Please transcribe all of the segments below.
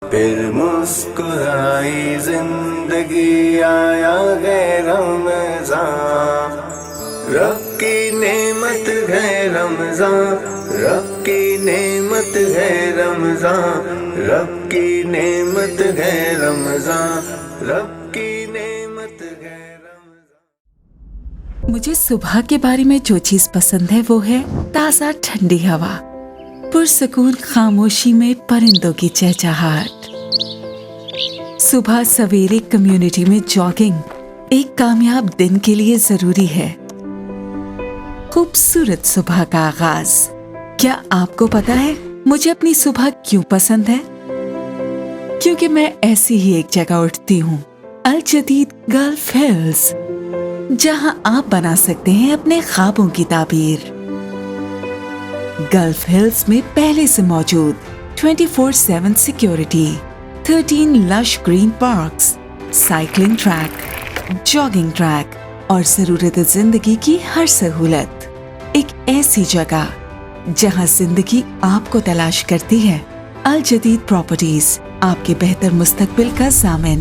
फिर मुस्कुराई जिंदगी, आया है रमज़ान। रब की नेमत है रमज़ान, रब की नेमत है रमज़ान, रब की नेमत है रमज़ान, रब की नेमत है रमज़ान। मुझे सुबह के बारे में जो चीज पसंद है वो है ताज़ा ठंडी हवा, पुरसकून खामोशी में परिंदों की चहचहाट। सुबह सवेरे कम्युनिटी में जॉगिंग एक कामयाब दिन के लिए जरूरी है। खूबसूरत सुबह का आगाज। क्या आपको पता है मुझे अपनी सुबह क्यों पसंद है? क्योंकि मैं ऐसी ही एक जगह उठती हूँ, अल जदीद गल्फ हिल्स, जहां आप बना सकते हैं अपने ख्वाबों की ताबीर। गल्फ हिल्स में पहले से मौजूद 24/7 security, 13 lush green parks, cycling track, jogging track और जरूरत जिंदगी की हर सहूलत। एक ऐसी जगह जहां जिंदगी आपको तलाश करती है। अल जदीद प्रॉपर्टीज, आपके बेहतर मुस्तकबिल का ज़ामिन।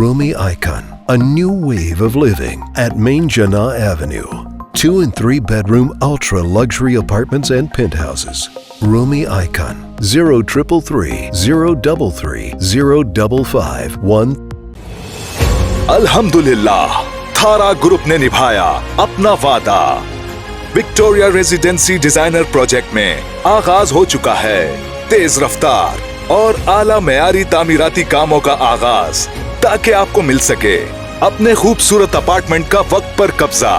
Rumi Icon, a new wave of living at Main Jannah Avenue. 2 and 3 bedroom ultra luxury apartments and penthouses. Rumi Icon 0333 033 055 1. अल्हम्दुलिल्लाह, थारा ग्रुप ने निभाया अपना वादा। विक्टोरिया रेजिडेंसी डिजाइनर प्रोजेक्ट में आगाज हो चुका है तेज रफ्तार और आला मेयारी तामीराती कामों का आगाज, ताकि आपको मिल सके अपने खूबसूरत अपार्टमेंट का वक्त पर कब्जा।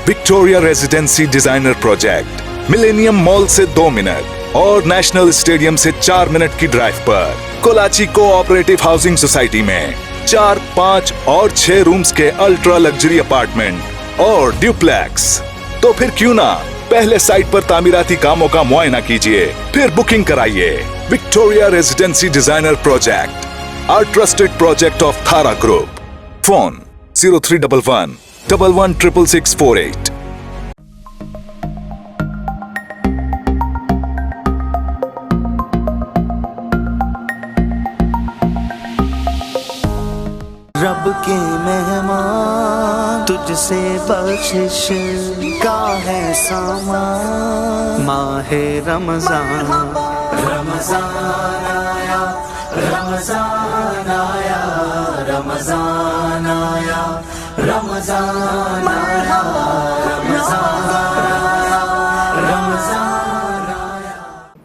Victoria residency designer project millennium mall से 2 मिनट और नेशनल स्टेडियम से 4 मिनट की ड्राइव पर कोलाची कोऑपरेटिव हाउसिंग सोसाइटी में 4, 5 और 6 रूम्स के अल्ट्रा लग्जरी अपार्टमेंट और ड्यूप्लेक्स। तो फिर क्यों ना पहले साइट पर तामीराती कामों का मुआयना कीजिए, फिर बुकिंग कराइए। Victoria residency designer project, our trusted project of Thara Group. Phone 0311 116648. रब के मेहमान, तुझसे बख्शिश का है सामान। माहे रमजान, रमजान आया, रमजान आया, रमजान आया, रमजान आया, रमजान आया।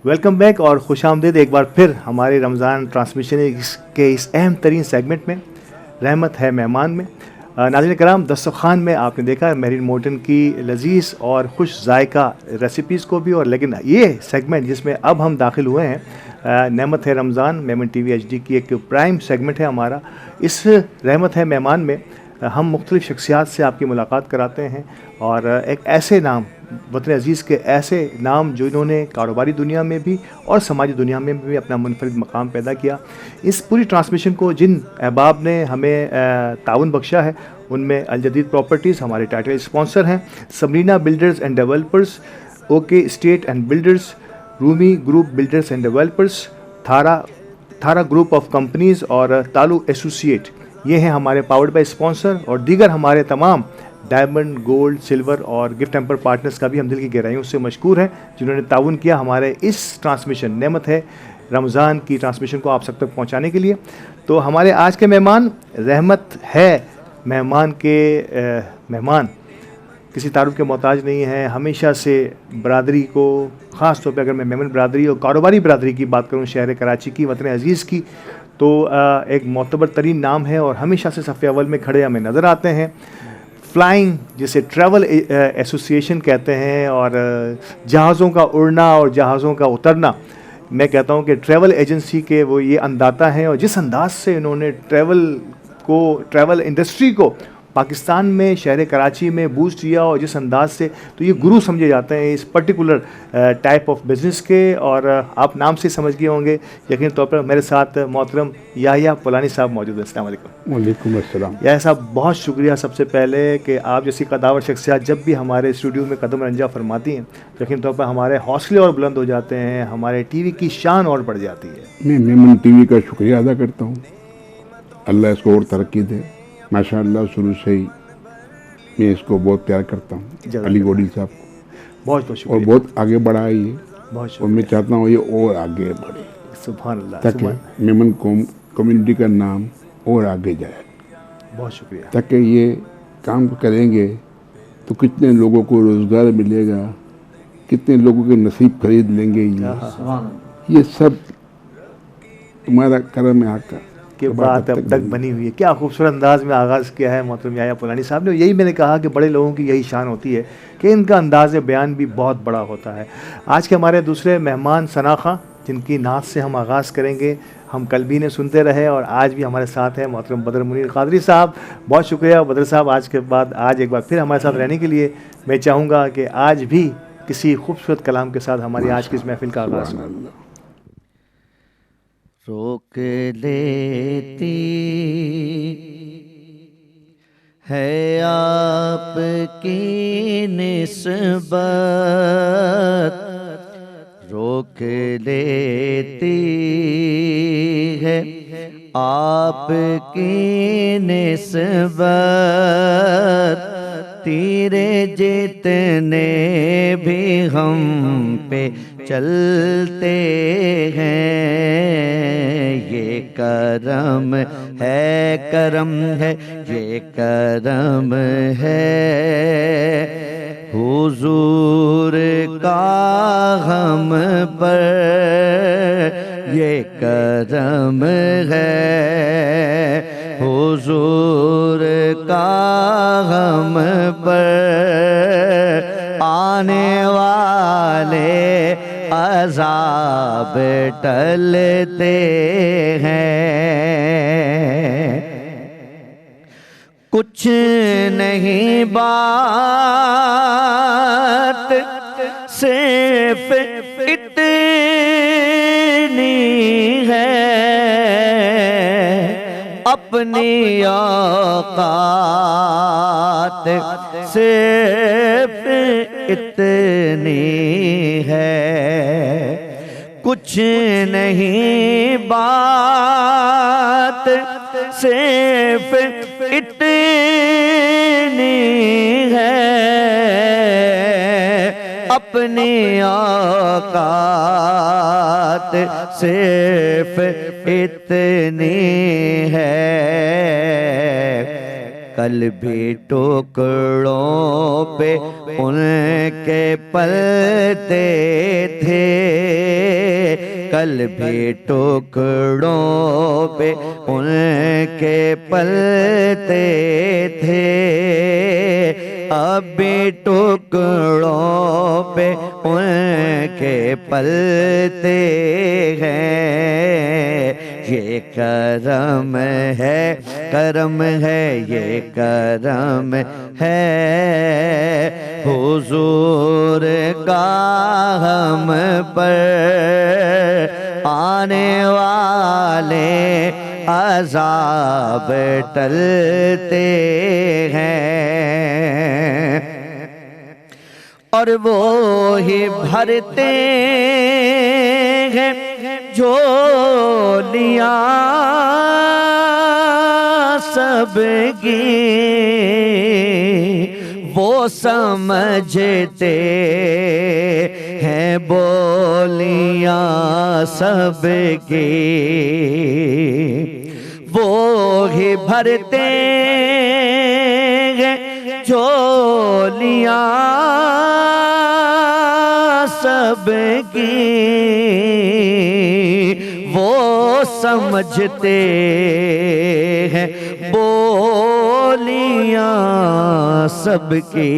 वेलकम बैक और खुश आमदीद एक बार फिर हमारे रमज़ान ट्रांसमिशन के इस अहम तरीन सेगमेंट में, रहमत है मेहमान में। नाज़रीन कराम, दस्तरखान में आपने देखा मेरीन मोर्टन की लजीज़ और खुश जायका रेसिपीज़ को भी, और लेकिन ये सेगमेंट जिसमें अब हम दाखिल हुए हैं, रहमत है रमज़ान मेमन टीवी HD की एक प्राइम सेगमेंट है हमारा। इस रहमत है मेहमान में हम मुख्तलिफ़ शख्सियात से आपकी मुलाकात कराते हैं और एक ऐसे नाम, वतन अज़ीज़ के ऐसे नाम जो इन्होंने कारोबारी दुनिया में भी और समाजी दुनिया में भी अपना मुनफरिद मकाम पैदा किया। इस पूरी ट्रांसमिशन को जिन अहबाब ने हमें ताउन बख्शा है उनमें अल जदीद प्रॉपर्टीज़ हमारे टाइटल स्पॉन्सर हैं, Sabrina builders and developers, okay state and builders, Rumi group builders and developers, थारा ग्रुप ऑफ कंपनीज़ और तालु एसोसिएट, ये हैं हमारे पावर्ड बाय स्पॉन्सर। और दीगर हमारे तमाम डायमंड, गोल्ड, सिल्वर और गिफ्ट टेम्पर पार्टनर्स का भी हम दिल की गहराइयों से मशकूर हैं जिन्होंने ताउन किया हमारे इस ट्रांसमिशन नेमत है रमज़ान की ट्रांसमिशन को आप सब तक पहुंचाने के लिए। तो हमारे आज के मेहमान रहमत है मेहमान के मेहमान किसी तारुफ के मोहताज नहीं है। हमेशा से बरादरी को, ख़ास तौर पे अगर मैं मेमन बरादरी और कारोबारी बरादरी की बात करूँ शहर कराची की, वतन अज़ीज़ की, तो एक मोतबर तरीन नाम है और हमेशा से सफ़े अव्वल में खड़े हमें नज़र आते हैं। फ्लाइंग जिसे ट्रैवल एसोसिएशन कहते हैं और जहाज़ों का उड़ना और जहाज़ों का उतरना, मैं कहता हूँ कि ट्रैवल एजेंसी के वो ये अंदाता हैं और जिस अंदाज से इन्होंने ट्रैवल इंडस्ट्री को पाकिस्तान में शहर कराची में बूस्ट किया और जिस अंदाज से, तो ये गुरु समझे जाते हैं इस पर्टिकुलर टाइप ऑफ बिज़नेस के। और आप नाम से समझ गए होंगे यकीन तौर पर मेरे साथ मोहतरम याह्या पुलानी साहब मौजूद हैं। अस्सलाम वालेकुम। वालेकुम अस्सलाम। याह्या साहब, बहुत शुक्रिया सबसे पहले कि आप जैसी कदावर शख्सियत जब भी हमारे स्टूडियो में कदम रंजा फरमाती हैं यकीन तौर पर हमारे हौसले और बुलंद हो जाते हैं, हमारे टीवी की शान और बढ़ जाती है। मैं मेमन टीवी का शुक्रिया अदा करता हूँ, अल्लाह इसको और तरक्की दे। माशाअल्लाह शुरू से ही मैं इसको बहुत प्यार करता हूँ, अली गोडी साहब को बहुत बहुत और शुक्रिया। बहुत आगे बढ़ा है ये, बहुत और मैं चाहता हूँ ये और आगे बढ़े सुभान अल्लाह, ताकि मेमन कम्युनिटी का नाम और आगे जाए, बहुत शुक्रिया। ताकि ये काम करेंगे तो कितने लोगों को रोज़गार मिलेगा, कितने लोगों के नसीब खरीद लेंगे। ये सब तुम्हारा करम है आका की बात अब तक बनी हुई है। क्या खूबसूरत अंदाज में आगाज़ किया है मोहतरम याह्या पुलानी साहब ने। यही मैंने कहा कि बड़े लोगों की यही शान होती है कि इनका अंदाज़ बयान भी बहुत बड़ा होता है। आज के हमारे दूसरे मेहमान सना खां, जिनकी नात से हम आगाज़ करेंगे, हम कल भी इन्हें सुनते रहे और आज भी हमारे साथ हैं मोहतरम बदर मुनीर कादरी साहब। बहुत शुक्रिया बदर साहब, आज के बाद आज एक बार फिर हमारे साथ रहने के लिए। मैं चाहूँगा कि आज भी किसी खूबसूरत कलाम के साथ हमारी आज की इस महफिल का आगाज़ हो। रोक लेती है आपकी निस्बत, रोक लेती है आपकी निस्बत, तीरे जितने भी हम पे चलते हैं, ये करम है, ये करम है, हुजूर का हम पर ये करम है, हुजूर का हम पर आने वाले अज़ाब टलते हैं। कुछ नहीं बात सिर्फ इतनी है, अपनी औकात सिर्फ इतनी है, कुछ नहीं बात सिर्फ इतनी है, अपनी औकात सिर्फ इतनी है। कल भी टुकड़ों पे उनके पलते थे, कल भी टुकड़ों पे उनके पलते थे, अब भी टुकड़ों पे उनके पलते हैं। ये करम है, करम है, ये करम है हुजूर का हम पर आने वाले अज़ाब टलते हैं और वो ही भरते हैं झोलियां सबकी, वो समझते हैं बोलियां सबकी, वो ही भरते हैं झोलियां सबकी, वो समझते हैं बोलियां सबकी।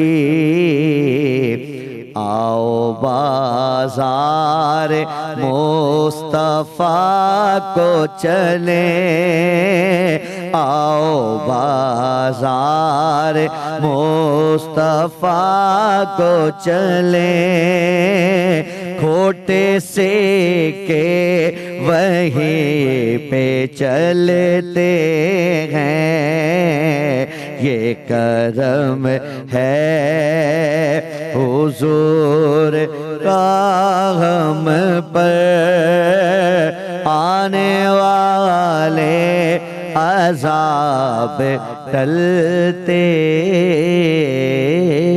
आओ बाजार मुस्तफा को चले, आओ बाजार मुस्तफा को चले, खोटे से के वहीं पे चलते हैं, ये करम है हुजूर का हम पर आने वाले अज़ाब टलते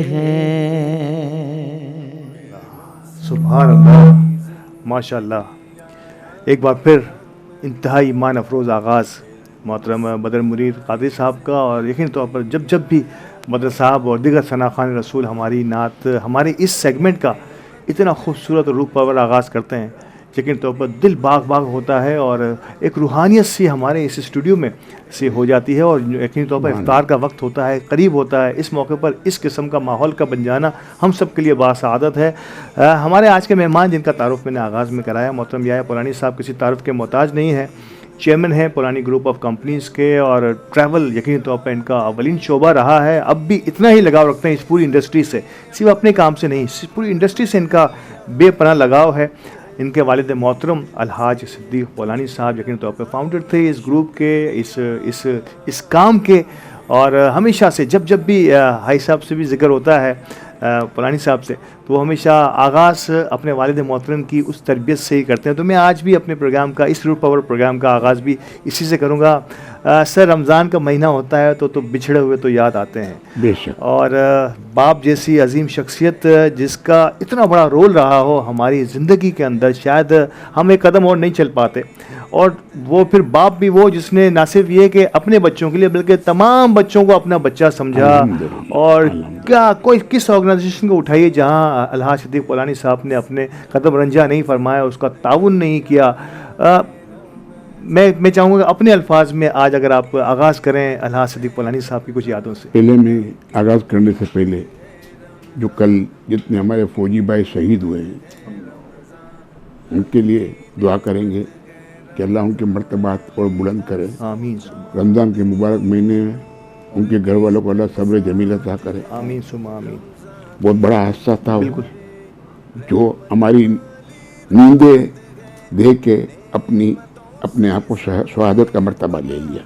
हैं। सुभान अल्लाह, माशाअल्लाह। एक बार फिर इंतहाई ईमान अफरोज़ आगाज़ मोहतरम बदर मुनीर कादरी साहब का, और यकीन तौर पर जब भी बदर साहब और दीगर सनाखान रसूल हमारी नात हमारे इस सेगमेंट का इतना खूबसूरत और रूह परवर आगाज़ करते हैं, यकीन तौर पर दिल बाग बाग होता है और एक रूहानियत सी हमारे इस स्टूडियो में से हो जाती है। और यकीन तौर पर इफ्तार का वक्त होता है, करीब होता है, इस मौके पर इस किस्म का माहौल का बन जाना हम सब के लिए बासआदत है। हमारे आज के मेहमान जिनका तारुफ मैंने आगाज़ में कराया, मोहतरम याया पुरानी साहब किसी तारुफ के मोहताज नहीं है, चेयरमैन है पुरानी ग्रुप ऑफ कंपनीज़ के, और ट्रैवल यकीन तौर पर इनका अवलिन शोबा रहा है। अब भी इतना ही लगाव रखते हैं इस पूरी इंडस्ट्री से, सिर्फ अपने काम से नहीं, इस पूरी इंडस्ट्री से इनका बेपनाह लगाव है। इनके वालिद मोहतरम अलहाज सिद्दीक पोलानी साहब यकीन तौर पर फाउंडर थे इस ग्रुप के, इस काम के, और हमेशा से जब भी हाई साहब से भी जिक्र होता है पुरानी साहब से, तो वो हमेशा आगाज़ अपने वालिद मोहतरम की उस तरबियत से ही करते हैं। तो मैं आज भी अपने प्रोग्राम का, इस रूह पावर प्रोग्राम का आगाज़ भी इसी से करूँगा। सर, रमज़ान का महीना होता है तो बिछड़े हुए तो याद आते हैं, बेशक, और बाप जैसी अजीम शख्सियत जिसका इतना बड़ा रोल रहा हो हमारी ज़िंदगी के अंदर, शायद हम एक कदम और नहीं चल पाते। और वो फिर बाप भी वो जिसने ना सिर्फ ये कि अपने बच्चों के लिए बल्कि तमाम बच्चों को अपना बच्चा समझा। और क्या कोई किस ऑर्गेनाइजेशन को उठाइए जहाँ अलहाज सिद्दीक पोलानी साहब ने अपने कदम रंजा नहीं फरमाया, उसका ताउन नहीं किया। मैं चाहूँगा अपने अल्फाज में आज अगर आप आगाज़ करें अलहाज सिद्दीक पोलानी साहब की कुछ यादों से। पहले मैं आगाज़ करने से पहले जो कल जितने हमारे फौजी भाई शहीद हुए हैं उनके लिए दुआ करेंगे कि अल्लाह उनके मर्तबात और बुलंद करे। आमीन। रमज़ान के मुबारक महीने में उनके घर वालों को अल्लाह सब्र जमील अता करे। आमीन सुमा आमीन। बहुत बड़ा हादसा था बिल्कुल, जो हमारी नींदें देख के अपने आप को शहादत का मर्तबा ले लिया।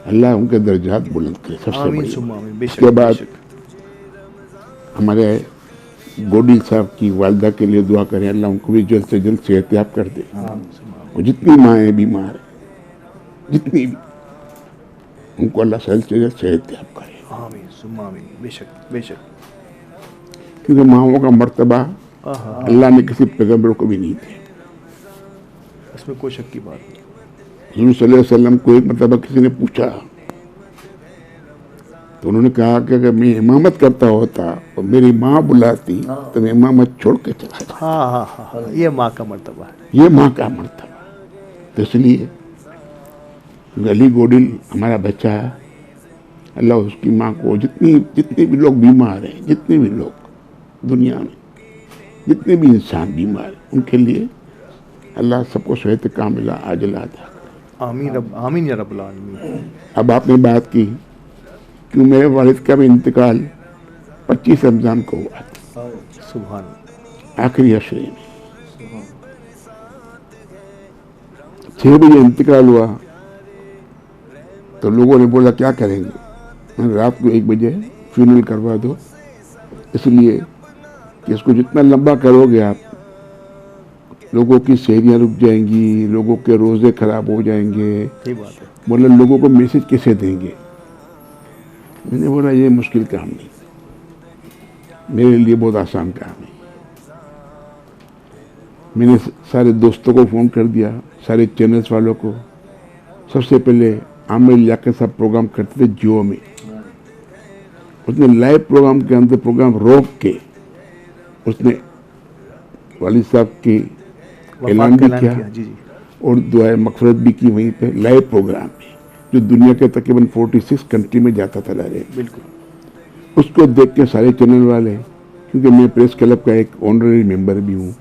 अल्लाह उनके दर्जात बुलंद करे सबसे आमीन बड़ी। सुमा आमीन। बेशक, उसके बाद बेशक। हमारे गोडिल साहब की वालदा के लिए दुआ करें, अल्लाह उनको भी जल्द से जल्द सेहतयाब कर दे। और जितनी माएँ बीमार हैं, जितनी भी, उनको अल्लाह जल्द से जल्द सेहतयाब करे। आमीन सुमा आमीन। बेशक, बेशक। क्योंकि माओं का मर्तबा अल्लाह ने किसी पैगम्बर को भी नहीं दिया, इसमें कोई शक की बात नहीं। हुज़ूर सल्लल्लाहु अलैहि वसल्लम को एक मरतबा किसी ने पूछा तो उन्होंने कहा कि अगर मैं इमामत करता होता और मेरी माँ बुलाती तो मैं इमामत छोड़ के चला जाता। हाँ, ये माँ का मर्तबा है। ये माँ का मर्तबा। तो इसलिए अली गोडिल हमारा बच्चा है, अल्लाह उसकी माँ को, जितने भी लोग बीमार हैं, जितने भी लोग दुनिया में, जितने भी इंसान बीमार हैं, उनके लिए अल्लाह सबको सेहत कामिला आजिला अता करे। आमीन या रब्बुल आलमीन। अब आपने बात की कि मेरे वालिद का भी इंतकाल 25 रमज़ान को हुआ था, सुभान आखिरी अशरे में। 6 बजे इंतकाल हुआ तो लोगों ने बोला क्या करेंगे, मैंने रात को 1 बजे फ्यूनरल करवा दो, इसलिए कि इसको जितना लंबा करोगे आप, लोगों की सेहरियाँ रुक जाएंगी, लोगों के रोज़े ख़राब हो जाएंगे। सही बात है। बोला लोगों को मैसेज कैसे देंगे। मैंने बोला ये मुश्किल काम नहीं, मेरे लिए बहुत आसान काम है। मैंने सारे दोस्तों को फ़ोन कर दिया, सारे चैनल्स वालों को। सबसे पहले आमिर लियाकत साहब प्रोग्राम करते थे जियो में, उसने लाइव प्रोग्राम के अंदर प्रोग्राम रोक के उसने वालिद साहब की ऐलान भी किया जी जी। और दुआए मग़फ़िरत भी की वहीं पे लाइव प्रोग्राम में, जो दुनिया के तकरीबन 46 कंट्री में जाता था डायरेक्ट। बिल्कुल। उसको देख के सारे चैनल वाले, क्योंकि मैं प्रेस क्लब का एक ऑनररी मेंबर भी हूँ,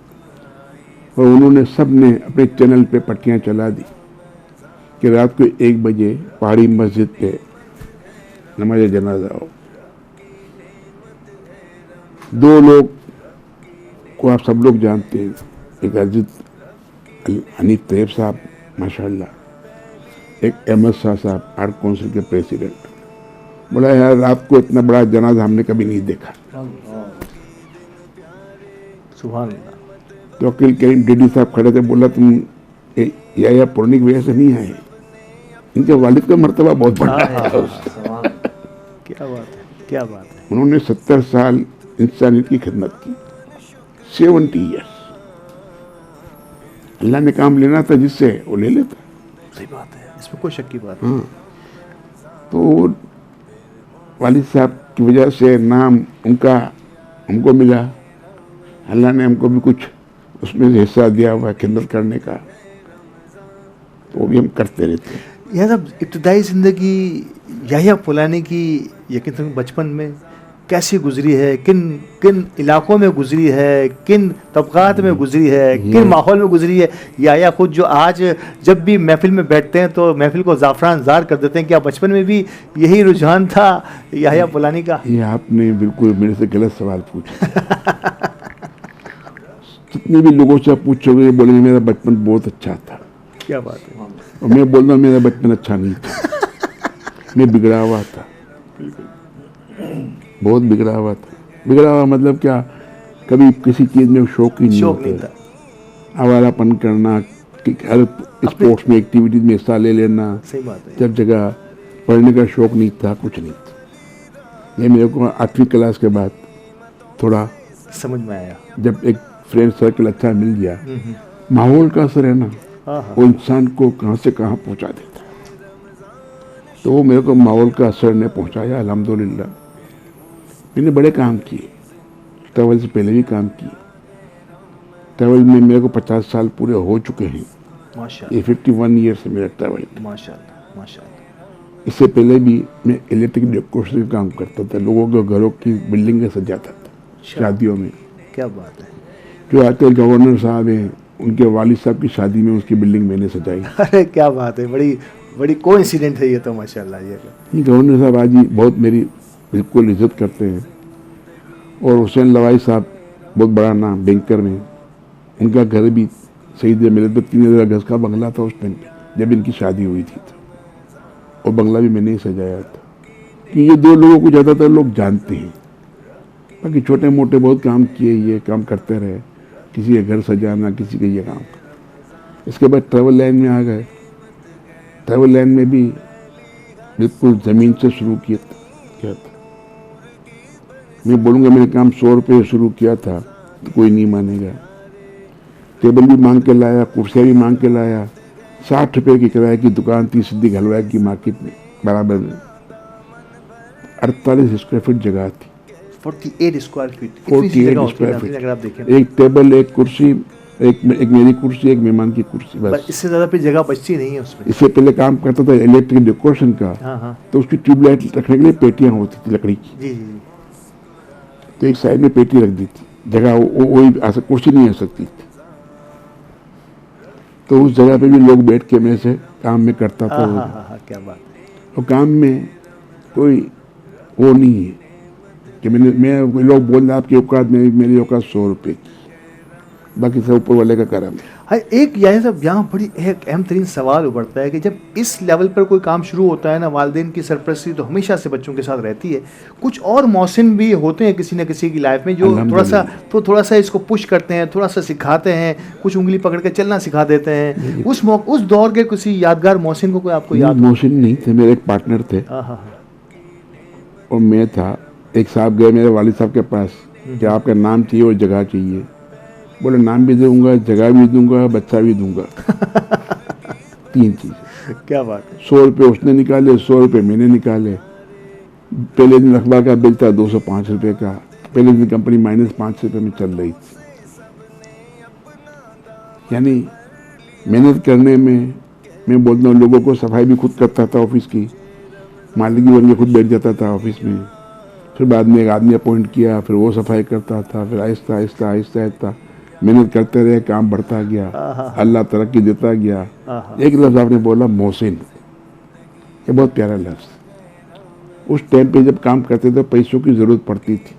और उन्होंने सब ने अपने चैनल पे पट्टियाँ चला दी कि रात को 1 बजे पहाड़ी मस्जिद पे नमाज जनाजा हो। 2 लोग को आप सब लोग जानते हैं, एक अजीत हनीफ तैयब साहब माशाल्लाह, एक अहमद शाह साहब आर्ट काउंसिल के प्रेसिडेंट। बोला यार रात को इतना बड़ा जनाजा हमने कभी नहीं देखा। सुभान अल्लाह। तो अकील करीम डीडी साहब खड़े थे, बोला तुम या पुरानी वजह से नहीं आए, इनके वालिद का मर्तबा बहुत बड़ा है। क्या बात है, क्या बात है। उन्होंने 70 साल इंसानियत की खिदमत की, 70 ईयर्स। अल्लाह ने काम लेना था जिससे वो ले लेता। सही बात है, इसमें कोई शक की बात हाँ, तो वालिद साहब की वजह से नाम उनका हमको मिला, अल्लाह ने हमको भी कुछ उसमें से हिस्सा दिया हुआ है खिदमत करने का, तो वो भी हम करते रहते हैं। यह सब इब्तदाई ज़िंदगी याह्या फुलानी की यकीनन बचपन में कैसी गुजरी है, किन किन इलाकों में गुजरी है, किन तबकात में गुजरी है, किन माहौल में गुजरी है, या खुद जो आज जब भी महफिल में बैठते हैं तो महफिल को ज़ाफ़रान ज़ार कर देते हैं, क्या बचपन में भी यही रुझान था याह्या फुलानी का? ये आपने बिल्कुल मेरे से गलत सवाल पूछा। जितने भी लोगों से आप पूछोगे बोलेंगे मेरा बचपन बहुत अच्छा था। क्या बात है। और मैं बोल रहा हूँ मेरा बचपन अच्छा नहीं था, मैं बिगड़ा हुआ था, बहुत बिगड़ा हुआ था। बिगड़ा हुआ मतलब क्या, कभी किसी चीज़ में शौक ही नहीं होता, आवारापन करना, हर स्पोर्ट्स में एक्टिविटीज में हिस्सा ले लेना। सही बात है। जब जगह पढ़ने का शौक नहीं था, कुछ नहीं था। ये मेरे को 8वीं क्लास के बाद थोड़ा समझ में आया, जब एक फ्रेंड सर्कल अच्छा मिल गया। माहौल का असर है ना, वो इंसान को कहाँ से कहाँ पहुँचा देता है। तो वो मेरे को माहौल का असर ने पहुँचाया अल्हम्दुलिल्लाह। मैंने बड़े काम किए, ट्रैवल से पहले भी काम किए। ट्रैवल में मेरे को 50 साल पूरे हो चुके हैं। माशाल्लाह। ये 51 ईयर से मेरा ट्रैवल। माशाल्लाह माशाल्लाह। इससे पहले भी मैं इलेक्ट्रिक डेकोरेशन का काम करता था, लोगों के घरों की बिल्डिंगें सजाता था शादियों में। क्या बात है। जो आजकल गवर्नर साहब हैं, उनके वालिद साहब की शादी में उसकी बिल्डिंग मैंने सजाई। अरे क्या बात है, बड़ी बड़ी कोइंसिडेंट है ये तो माशाल्लाह। ये गवर्नर साहब आज ही बहुत मेरी बिल्कुल इज्जत करते हैं। और हुसैन लवाई साहब, बहुत बड़ा नाम बैंकर में, उनका घर भी शहीद मिलत में 3000 गज का बंगला था उस टाइम पे जब इनकी शादी हुई थी। और बंगला भी मैंने ही सजाया था। कि ये 2 लोगों को ज़्यादातर लोग जानते हैं, बाकी छोटे मोटे बहुत काम किए, ये काम करते रहे, किसी के घर सजाना, किसी के ये काम। इसके बाद ट्रैवल लाइन में आ गए। ट्रैवल लाइन में भी बिल्कुल ज़मीन से शुरू किया था। मैं बोलूँगा मैंने काम 100 रुपये से शुरू किया था तो कोई नहीं मानेगा। टेबल भी मांग के लाया, कुर्सियाँ भी मांग के लाया। 60 रुपये की किराए की दुकान थी सिद्दीक हलवाई की मार्केट में बराबर में। 48 स्क्वायर फीट जगह थी। 48 स्क्वायर फीट। 48 square feet. अगर आप देखें, एक टेबल, एक कुर्सी, एक मेरी कुर्सी, एक मेहमान की कुर्सी, बस। इससे ज़्यादा फिर जगह बचती नहीं है उसमें। इससे पहले काम करता था इलेक्ट्रिक डेकोरेशन का। हाँ। तो उसकी ट्यूबलाइट रखने के लिए पेटियाँ होती थी लकड़ी की। जी जी। तो एक साइड में पेटी रख दी थी, जगह वही कुर्सी नहीं आ सकती थी। तो उस जगह पे भी लोग बैठ के मेरे से काम में करता था। हाँ, क्या बात है। और काम में कोई वो नहीं है कि मैं लोग बोल रहे आपकी औकात में, मेरी औकात 100 रुपये की, बाकी सब ऊपर वाले का करम है। हाँ, एक यानी सब यहाँ बड़ी एक अहम तरीन सवाल उभरता है कि जब इस लेवल पर कोई काम शुरू होता है ना, वालिदैन की सरपरस्ती तो हमेशा से बच्चों के साथ रहती है। कुछ और मौसिन भी होते हैं किसी न किसी की लाइफ में जो थोड़ा सा इसको पुश करते हैं, थोड़ा सा सिखाते हैं, कुछ उंगली पकड़ के चलना सिखा देते हैं। उस दौर के किसी यादगार मौसिन को कोई आपको याद? मौसिन नहीं थे, मेरे एक पार्टनर थे और मैं था। एक साहब गए मेरे वालिद साहब के पास कि आपका नाम चाहिए और जगह चाहिए। बोले नाम भी दूंगा, जगह भी दूंगा, बच्चा भी दूंगा। 3 चीज। क्या बात है। 100 रुपये उसने निकाले, 100 रुपये मैंने निकाले। पहले दिन अखबार का बिल था 205 रुपये का। पहले दिन कंपनी -5 रुपये में चल रही थी। यानी मेहनत करने में मैं बोलता हूँ, लोगों को सफाई भी खुद करता था ऑफिस की, मालिक भी बन के खुद बैठ जाता था ऑफिस में। फिर बाद में एक आदमी अपॉइंट किया, फिर वो सफाई करता था। फिर आहिस्ता आहिस्ता आहिस्ता आहिस्ता मेहनत करते रहे, काम बढ़ता गया, अल्लाह तरक्की देता गया। एक लफ्ज़ आपने बोला मोहसिन, ये बहुत प्यारा लफ्ज़। उस टाइम पे जब काम करते थे पैसों की ज़रूरत पड़ती थी,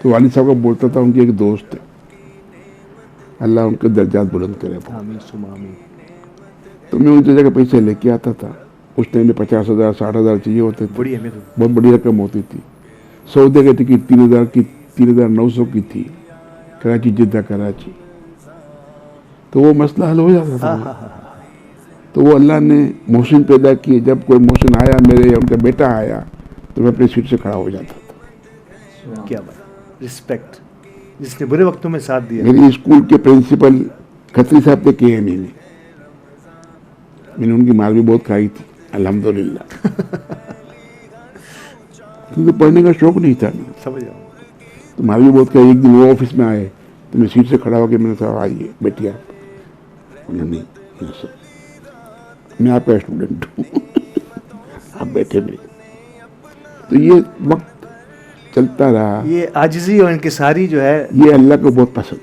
तो वालिद साहब को बोलता था, उनके एक दोस्त है, अल्लाह उनके दर्जात बुलंद करे, तो मैं उनकी जगह पैसे लेके आता था। उस टाइम में 50,000 60,000 चाहिए होते थे, बहुत बड़ी रकम होती थी। सौदे की टिकट 3,000 की, 3,900 की थी, कराची जिद्दा कराची। तो वो मसला हल हो जाता था। तो वो अल्लाह ने मोहसिन पैदा किए। जब कोई मोहसिन आया मेरे या उनका बेटा आया तो मैं अपनी सीट से खड़ा हो जाता था। क्या बात, रिस्पेक्ट, जिसने बुरे वक्तों में साथ दिया। मेरी स्कूल के प्रिंसिपल खत्री साहब थे KME में। मैंने उनकी मार भी बहुत खाई थी, अल्हम्दुलिल्लाह। क्योंकि पढ़ने का शौक नहीं था ना, समझ रहा हूँ। तो मार भी बहुत खाई। एक दिन वो ऑफिस में आए तो मैं सीट से खड़ा होकर मैंने कहा आइए बैठिए आप। उन्होंने नहीं सर, मैं आपका स्टूडेंट हूँ। आप बैठे नहीं। तो ये वक्त चलता रहा। ये आजिज़ी और इनकिसारी जो है, ये अल्लाह को बहुत पसंद।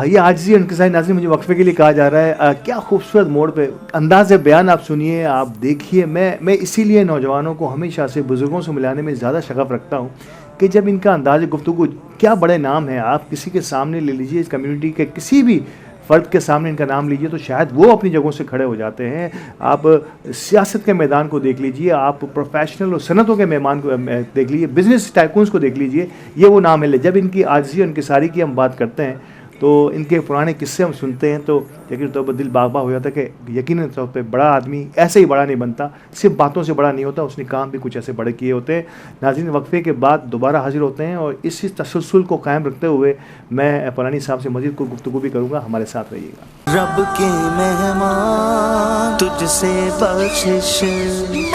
ये आजिज़ी और इनकिसारी। नाज़रीन, मुझे वक्फे के लिए कहा जा रहा है। क्या खूबसूरत मोड़ पे अंदाज़ बयान आप सुनिए, आप देखिए। मैं इसीलिए नौजवानों को हमेशा से बुज़ुर्गों से मिलाने में ज़्यादा शगफ रखता हूँ कि जब इनका अंदाज़ गुफ्तगू, क्या बड़े नाम है, आप किसी के सामने ले लीजिए, इस कम्युनिटी के किसी भी फ़र्द के सामने इनका नाम लीजिए तो शायद वो अपनी जगहों से खड़े हो जाते हैं। आप सियासत के मैदान को देख लीजिए, आप प्रोफेशनल और सनतों के मेहमान को देख लीजिए, बिजनेस टाइकून्स को देख लीजिए, ये वो नाम है। जब इनकी आजिज़ी और इनकिसारी की हम बात करते हैं तो इनके पुराने किस्से हम सुनते हैं तो यकीन तौर पर दिल बाग बाग हो जाता है कि यकीनन तौर पर बड़ा आदमी ऐसे ही बड़ा नहीं बनता, सिर्फ बातों से बड़ा नहीं होता, उसने काम भी कुछ ऐसे बड़े किए होते हैं। नाज़रीन, वक्फे के बाद दोबारा हाजिर होते हैं और इसी तसलसल को कायम रखते हुए मैं पुरानी साहब से मज़ीद कोई गुफ्तगू भी करूँगा। हमारे साथ रहिएगा। रब के मेहमान तुझसे बख्शिश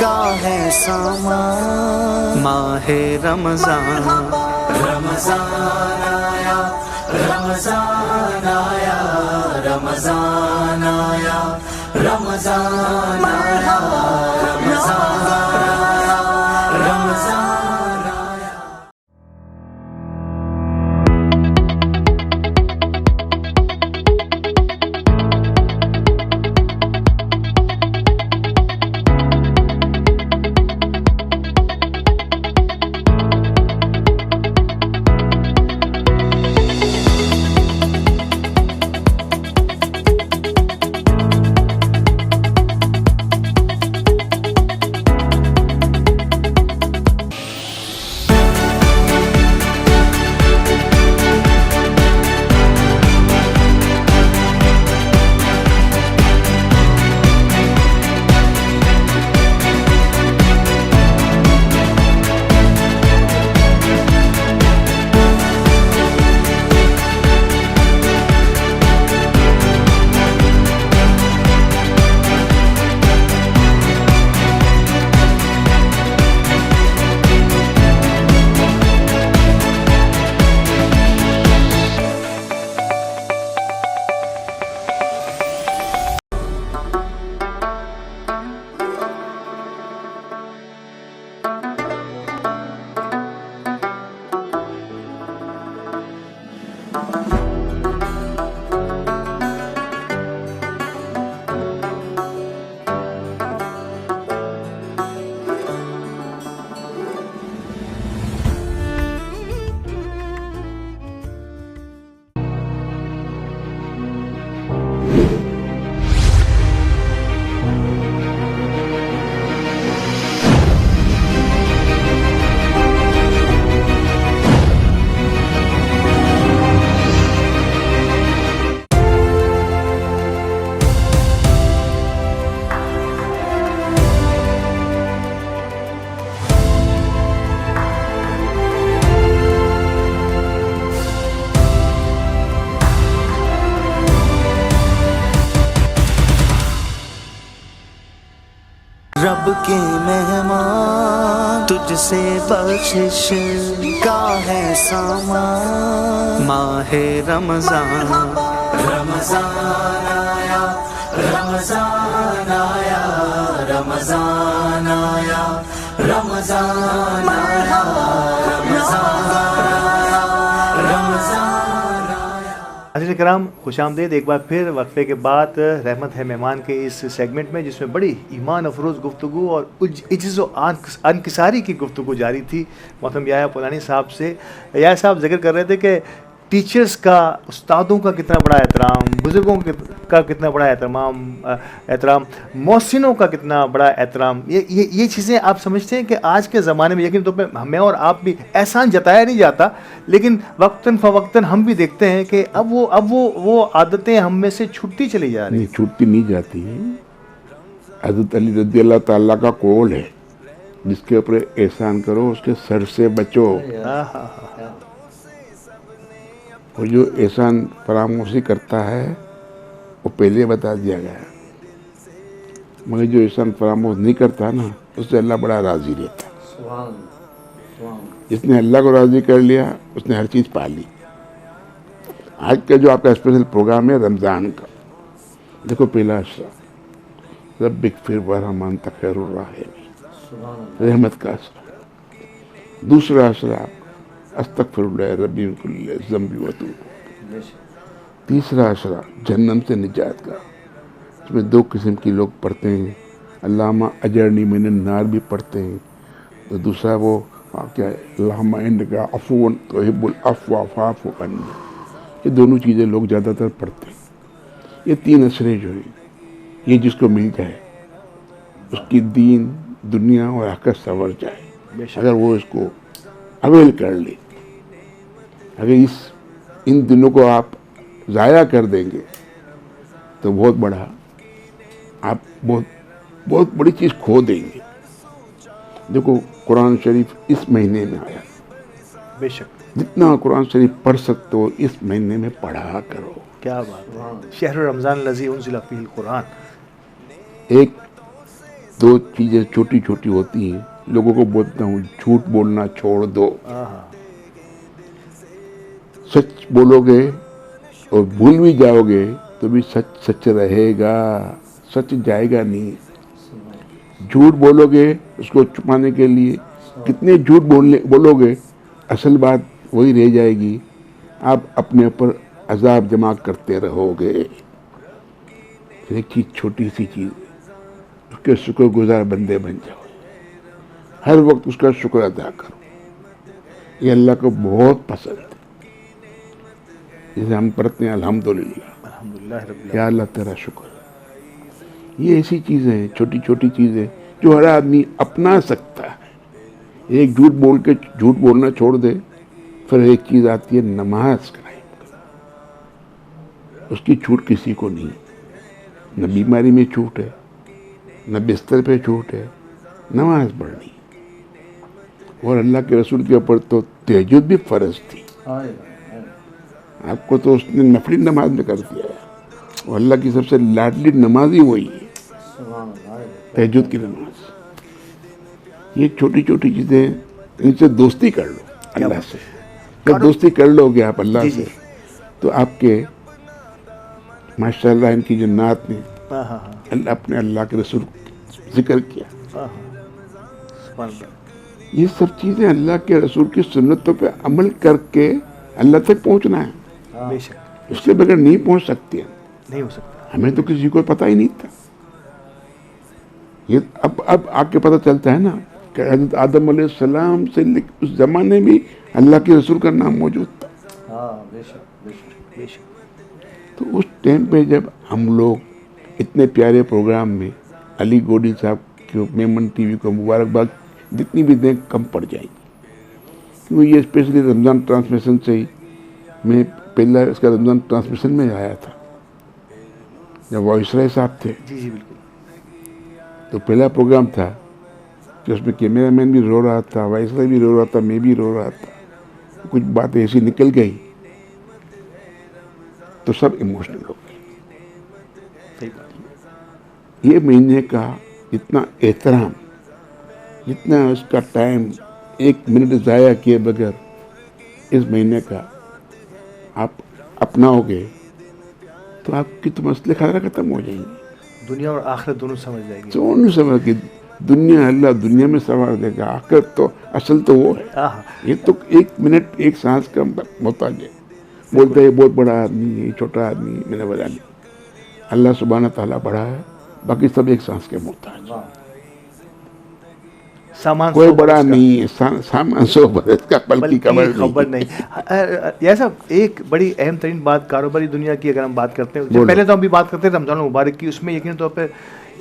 का है सामान, माहे रमज़ान, रमज़ान आया, रमज़ान आया, रमज़ान आया, रमज़ान आया, रमज़ान आया, रमज़ान आया। रब के मेहमान तुझसे बख्शिश का है सामान माहे रमजान रमजान आया रमजान आया रमजान आया रमजान आया नाज़रीन कराम, खुशामदीद एक बार फिर वक्फे के बाद रहमत है मेहमान के इस सेगमेंट में, जिसमें बड़ी ईमान अफरोज़ गुफ्तगू और इज्ज़ व अनकिसारी की गुफ्तगू जारी थी मोहतरम याह्या पुलानी साहब से। याह्या साहब जिक्र कर रहे थे कि टीचर्स का, उस्तादों का कितना बड़ा एहतराम, बुज़ुर्गों का कितना बड़ा एहतराम, मौसिनों का कितना बड़ा एहतराम। ये चीज़ें आप समझते हैं कि आज के ज़माने में, यकीन तौर पे हमें और आप भी एहसान जताया नहीं जाता, लेकिन वक्तन फ़वक्तन हम भी देखते हैं कि अब वो आदतें हम में से छूटती चली जा रही। नहीं, छूटती नहीं जाती है। हज़रत अली रज़ी अल्लाह ताला का कौल है, जिसके ऊपर एहसान करो उसके सर से बचो। और जो एहसान फरामोशी करता है वो पहले बता दिया गया है, मगर जो एहसान फरामोश नहीं करता ना, उससे अल्लाह बड़ा राज़ी रहता है। जिसने अल्लाह को राज़ी कर लिया उसने हर चीज़ पा ली। आज का जो आपका स्पेशल प्रोग्राम है रमज़ान का, देखो पहला अशरा रब्बिक फिर वरहमान तखैरुर राहिमीन, रहमत का अशरा। दूसरा अशरा अस्तगफिरुल्लाह रब्बी मिन कुल्ली ज़ंबि व तूब। तीसरा अशरा जहन्नम से निजात का, इसमें दो किस्म के लोग पढ़ते हैं, अल्लामा अजरनी मिनन नार भी पढ़ते हैं। तो दूसरा वो क्या है, अल्लाहुम्मा इन्नका अफ़ुव्वुन तुहिब्बुल अफ़्व फ़अफ़ु अन्नी। ये दोनों चीज़ें लोग ज़्यादातर पढ़ते हैं। ये तीन अशरे जो हैं, ये जिसको मिल जाए उसकी दीन, दुनिया और आखिरत संवर जाए, अगर वो इसको अवेल कर ले। अगर इन दिनों को आप ज़ाया कर देंगे तो बहुत बड़ा, आप बहुत बड़ी चीज़ खो देंगे। देखो कुरान शरीफ इस महीने में आया, बेशक जितना कुरान शरीफ पढ़ सकते हो इस महीने में पढ़ा करो। क्या बात है, शहर रमज़ान लज़ी उन्ज़िला फ़ीहिल कुरान। एक दो चीज़ें छोटी छोटी होती हैं, लोगों को बोलता हूँ झूठ बोलना छोड़ दो। सच बोलोगे और भूल भी जाओगे तो भी सच सच रहेगा, सच जाएगा नहीं। झूठ बोलोगे उसको छुपाने के लिए, कितने झूठ बोलोगे, असल बात वही रह जाएगी। आप अपने ऊपर अजाब जमा करते रहोगे। एक चीज़, छोटी सी चीज़, उसके शुक्रगुजार बंदे बन जाओ, हर वक्त उसका शुक्र अदा करो। ये अल्लाह को बहुत पसंद है। जैसे हम पढ़ते हैं अल्हम्दुलिल्लाह, या अल्लाह तेरा शुक्र। ये ऐसी चीज़ें हैं, छोटी छोटी चीज़ें जो हर आदमी अपना सकता है। एक झूठ बोलना छोड़ दे, फिर एक चीज़ आती है नमाज कायम करो। उसकी छूट किसी को नहीं, न बीमारी में छूट है, न बिस्तर पे छूट है, नमाज पढ़नी। और अल्लाह के रसूल के ऊपर तो तहज्जुद भी फ़र्ज थी, आपको तो उसने नफली नमाज में कर दिया है। और अल्लाह की सबसे लाडली नमाज ही वही है, तहज्जुद की नमाज। ये छोटी छोटी चीज़ें, इनसे दोस्ती कर लो अल्लाह से। जब दोस्ती कर लोगे आप अल्लाह से, तो आपके माशाअल्लाह इनकी जो नात ने अपने अल्लाह के रसूल जिक्र किया, ये सब चीज़ें अल्लाह के रसूल की सुन्नतों पे अमल करके अल्लाह तक पहुंचना है। उसके बगैर नहीं पहुंच सकती है, नहीं हो सकता। हमें तो किसी को पता ही नहीं था। ये अब आके पता चलता है ना कि हज़रत आदम अलैहिस्सलाम से उस ज़माने में अल्लाह के रसूल का नाम मौजूद था। तो उस टाइम पे जब हम लोग इतने प्यारे प्रोग्राम में, अली गोडी साहब को, मेमन टीवी को मुबारकबाद जितनी भी दें कम पड़ जाएगी, क्योंकि ये स्पेशली रमज़ान ट्रांसमिशन से ही, मैं पहला इसका रमज़ान ट्रांसमिशन में आया था जब वाइसराय साहब थे। जी बिल्कुल। तो पहला प्रोग्राम था कि उसमें कैमरामैन भी रो रहा था, वाइसराय भी रो रहा था, मैं भी रो रहा था। कुछ बातें ऐसी निकल गई तो सब इमोशनल हो गए। ये महीने का जितना एहतराम, जितना उसका टाइम 1 मिनट ज़ाया किए बगैर इस महीने का आप अपनाओगे तो आपकी तो मसले खतरा ख़त्म हो जाएंगे। दुनिया और आखिरत दोनों समझ जाएगी। दोनों समझ के दुनिया अल्लाह दुनिया में संवार देगा, आखिरत तो असल तो वो है। आहा। ये तो 1 मिनट 1 सांस का मोहताज है। बोलते हैं बहुत बड़ा आदमी है, छोटा आदमी है, मैंने बोला नहीं, अल्लाह सुब्हाना ताला बड़ा है, बाकी सब 1 सांस के मोहताज है। सामान कोई 100 बड़ा बरस का। नहीं है, सामान 100 बरस का, पल की खबर नहीं। यह सब एक बड़ी अहम तरीन बात कारोबारी दुनिया की अगर हम बात करते हैं, बोलो। पहले तो हम भी बात करते हैं रमजान मुबारक की, उसमें यकीन तौर पर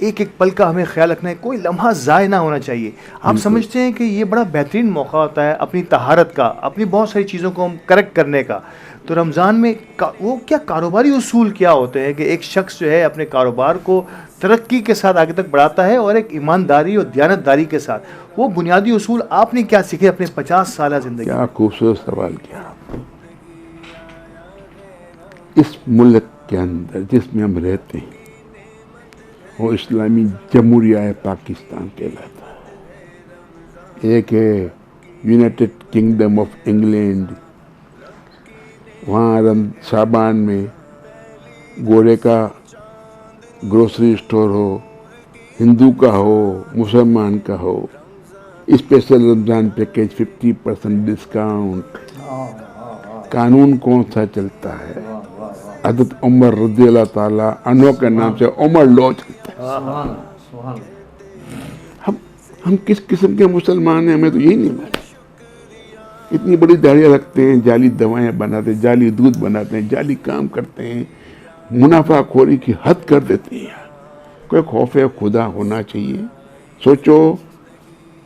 एक एक पल का हमें ख्याल रखना है, कोई लम्हा ज़ाय ना होना चाहिए। आप समझते हैं कि ये बड़ा बेहतरीन मौका होता है अपनी तहारत का, अपनी बहुत सारी चीज़ों को हम करेक्ट करने का। तो रमज़ान में वो क्या कारोबारी उसूल क्या होते हैं कि एक शख्स जो है अपने कारोबार को तरक्की के साथ आगे तक बढ़ाता है और एक ईमानदारी और दयानतदारी के साथ, वो बुनियादी उसूल आपने क्या सीखे अपने 50 साल ज़िंदगी? क्या खूबसूरत सवाल किया। इस मुल्क के अंदर जिसमें हम रहते हैं वो इस्लामी जमहूरिया पाकिस्तान कहलाता है। एक है यूनाइटेड किंगडम ऑफ इंग्लैंड, वहाँ शाबान में गोरे का ग्रोसरी स्टोर हो, हिंदू का हो, मुसलमान का हो, स्पेशल रमज़ान पैकेज 50% डिस्काउंट। कानून कौन सा चलता है? हज़रत उमर रज़ियल्लाहु ताला अन्हु के नाम से उमर लॉ चलता है। हम किस किस्म के मुसलमान हैं हमें तो यही नहीं मालूम। इतनी बड़ी दाढ़ियाँ रखते हैं, जाली दवाएं बनाते हैं, जाली दूध बनाते हैं, जाली काम करते हैं, मुनाफाखोरी की हद कर देते हैं। कोई खौफ खुदा होना चाहिए। सोचो,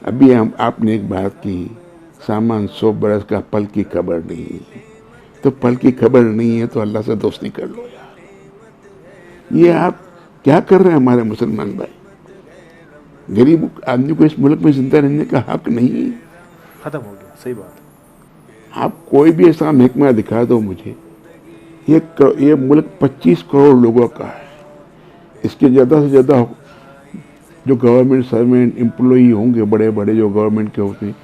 अभी आपने एक बात की, सामान 100 बरस का, पल की खबर नहीं है। तो पल की खबर नहीं है तो अल्लाह से दोस्ती कर लो यार। ये आप क्या कर रहे हैं हमारे मुसलमान भाई? गरीब आदमी को इस मुल्क में जिंदा रहने का हक नहीं है। खत्म हो गया, सही बात। आप कोई भी ऐसा महकमा दिखा दो मुझे। ये मुल्क 25 करोड़ लोगों का है। इसके ज़्यादा से ज़्यादा जो गवर्नमेंट सर्वेंट एम्प्लॉई होंगे, बड़े बड़े जो गवर्नमेंट के होते हैं,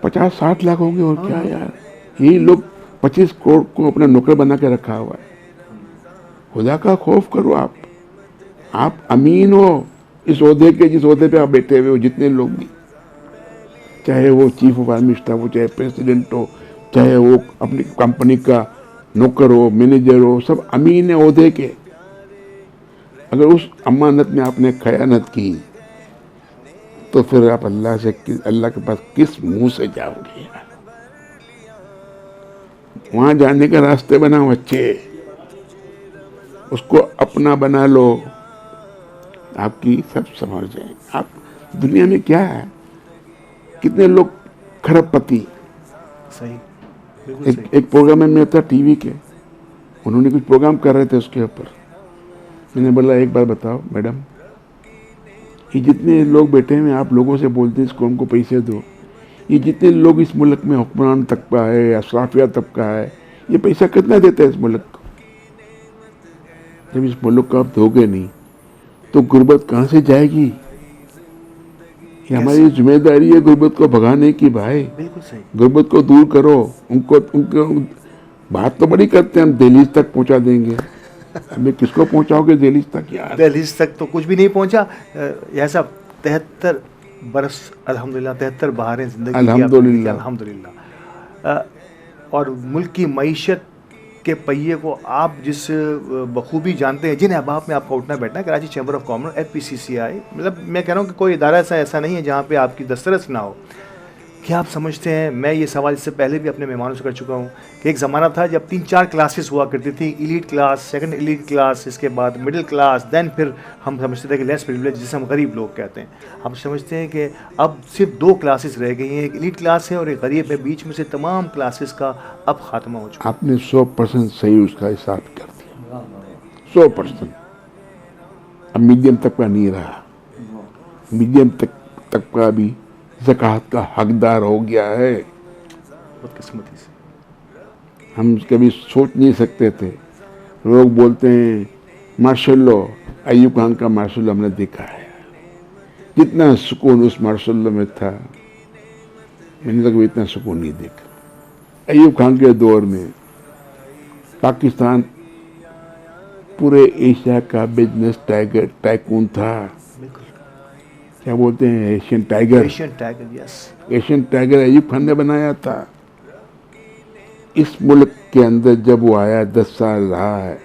50-60 लाख होंगे। और क्या यार, यही लोग 25 करोड़ को अपना नौकर बना के रखा हुआ है। खुदा का खौफ करो। आप अमीन हो इस ओहदे के, जिस ओहदे पे आप बैठे हुए हो। जितने लोग भी, चाहे वो चीफ ऑफ आर्मी स्टाफ हो, चाहे प्रेसिडेंट हो, चाहे वो अपनी कंपनी का नौकर हो, मैनेजर हो, सब अमीन है ओहदे के। अगर उस अमानत में आपने खयानत की तो फिर आप अल्लाह के पास किस मुंह से जाओगे यार? वहां जाने का रास्ते बनाओ अच्छे, उसको अपना बना लो, आपकी सब समझ जाए। आप दुनिया में क्या है, कितने लोग खरबपति। सही, बिल्कुल सही। एक प्रोग्राम में मैं था टीवी के, उन्होंने कुछ प्रोग्राम कर रहे थे उसके ऊपर। मैंने बोला एक बार बताओ मैडम, ये जितने लोग बैठे हैं आप लोगों से बोलते हैं इसको हमको पैसे दो, ये जितने लोग इस मुल्क में हुक्मरान तबका है, अशराफिया तबका है, ये पैसा कितना देता है इस मुल्क को? जब इस मुल्क को आप दोगे नहीं तो गुर्बत कहाँ से जाएगी? ये हमारी जिम्मेदारी है गुर्बत को भगाने की भाई। बिल्कुल सही। गुर्बत को दूर करो। उनको बात तो बड़ी करते हैं, हम दिल्ली तक पहुंचा देंगे। अभी किसको पहुंचाओगे दिल्ली तक यार? दिल्ली तक तो कुछ भी नहीं पहुंचा। यह सब 73 बरस अल्हम्दुलिल्लाह, 73 बहारें जिंदगी अल्हम्दुलिल्लाह। अल्हम्दुलिल्लाह। और मुल्क की मईशत के पहिए को आप जिस बखूबी जानते हैं, जिन अहबाब में आपका उठना बैठना है, Karachi chamber of commerce, FPCCI, मतलब मैं कह रहा हूँ कि कोई इदारा ऐसा नहीं है जहाँ पे आपकी दस्तरस ना हो। क्या आप समझते हैं, मैं ये सवाल इससे पहले भी अपने मेहमानों से कर चुका हूँ कि एक ज़माना था जब 3-4 क्लासेस हुआ करती थी, elite class, second elite class, इसके बाद मिडिल क्लास, देन फिर हम समझते थे कि लेस प्रिविलेज, जिसे हम गरीब लोग कहते हैं। हम समझते हैं कि अब सिर्फ 2 क्लासेस रह गई हैं, एक एलीट क्लास है और एक गरीब है। बीच में से तमाम क्लासेस का अब खात्मा हो चुका है। आपने 100% सही उसका हिसाब कर दिया, 100%। अब मीडियम तबका नहीं रहा, मीडियम तबका भी ज़कात का हकदार हो गया है। बदकिस्मती से हम कभी सोच नहीं सकते थे। लोग बोलते हैं माशाल्लाह, अय्यूब खान का माशाल्लाह हमने देखा है, जितना सुकून उस मार्शल में था, मैंने तो कभी इतना सुकून नहीं देखा। अयूब खान के दौर में पाकिस्तान पूरे एशिया का बिजनेस टाइगर टाइकून था। क्या बोलते हैं, Asian tiger. Asian tiger, yes. Asian tiger Ayub Khan ने बनाया था। इस मुल्क के अंदर जब वो आया 10 साल रहा है।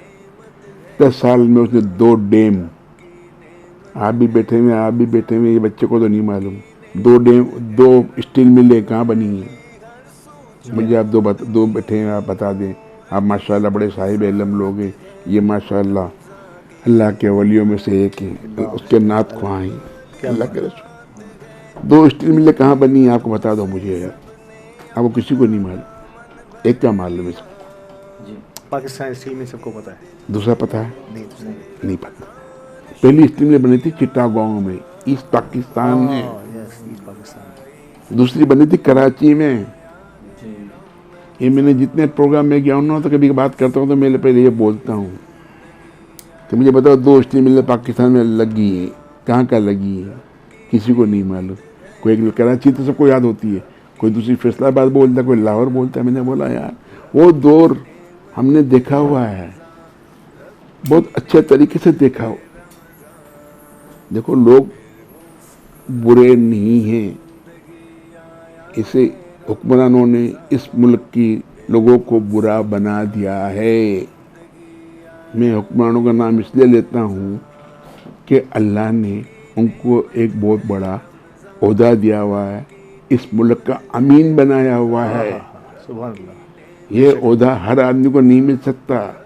10 साल में उसने 2 डैम, आप भी बैठे हुए, आप भी बैठे हुए, ये बच्चे को तो नहीं मालूम, 2 डैम, 2 स्टील मिलें कहाँ बनी हैं। मुझे आप दो बैठे हैं, आप बता दें। आप माशाल्लाह बड़े साहिब इल्म लोग हैं। ये माशाल्लाह अल्लाह के वलियों में से एक है, उसके नात कहाँ हैं, अल्लाह के रसूल। 2 स्टील मिलें कहाँ बनी है, आपको बता दो मुझे यार, आपको किसी को नहीं मालूम। एक का मालूम है सबको, पाकिस्तान स्टील में सबको पता है, दूसरा पता है नहीं। नहीं पता। पहली स्टील मिल बनी थी चिटागोंग में, ईस्ट पाकिस्तान में। Yes, east Pakistan. दूसरी बनी थी कराची में। ये मैंने जितने प्रोग्राम में गया हूँ ना, तो कभी बात करता हूँ तो मैं पहले ये बोलता हूँ कि मुझे बताओ 2 स्टील मिलें पाकिस्तान में लगी है, कहाँ का लगी है, किसी को नहीं मालूम। कोई एक कराची तो सबको याद होती है, कोई दूसरी फैसलाबाद बोलता है, कोई लाहौर बोलता है। मैंने बोला यार वो दौर हमने देखा हुआ है, बहुत अच्छे तरीके से देखा हो। देखो लोग बुरे नहीं हैं, इसे हुक्मरानों ने इस मुल्क की लोगों को बुरा बना दिया है। मैं हुक्मरानों का नाम इसलिए लेता हूँ कि अल्लाह ने उनको एक बहुत बड़ा ओहदा दिया हुआ है, इस मुल्क का अमीन बनाया हुआ है। सुभान अल्लाह। ये ओहदा हर आदमी को नहीं मिल सकता।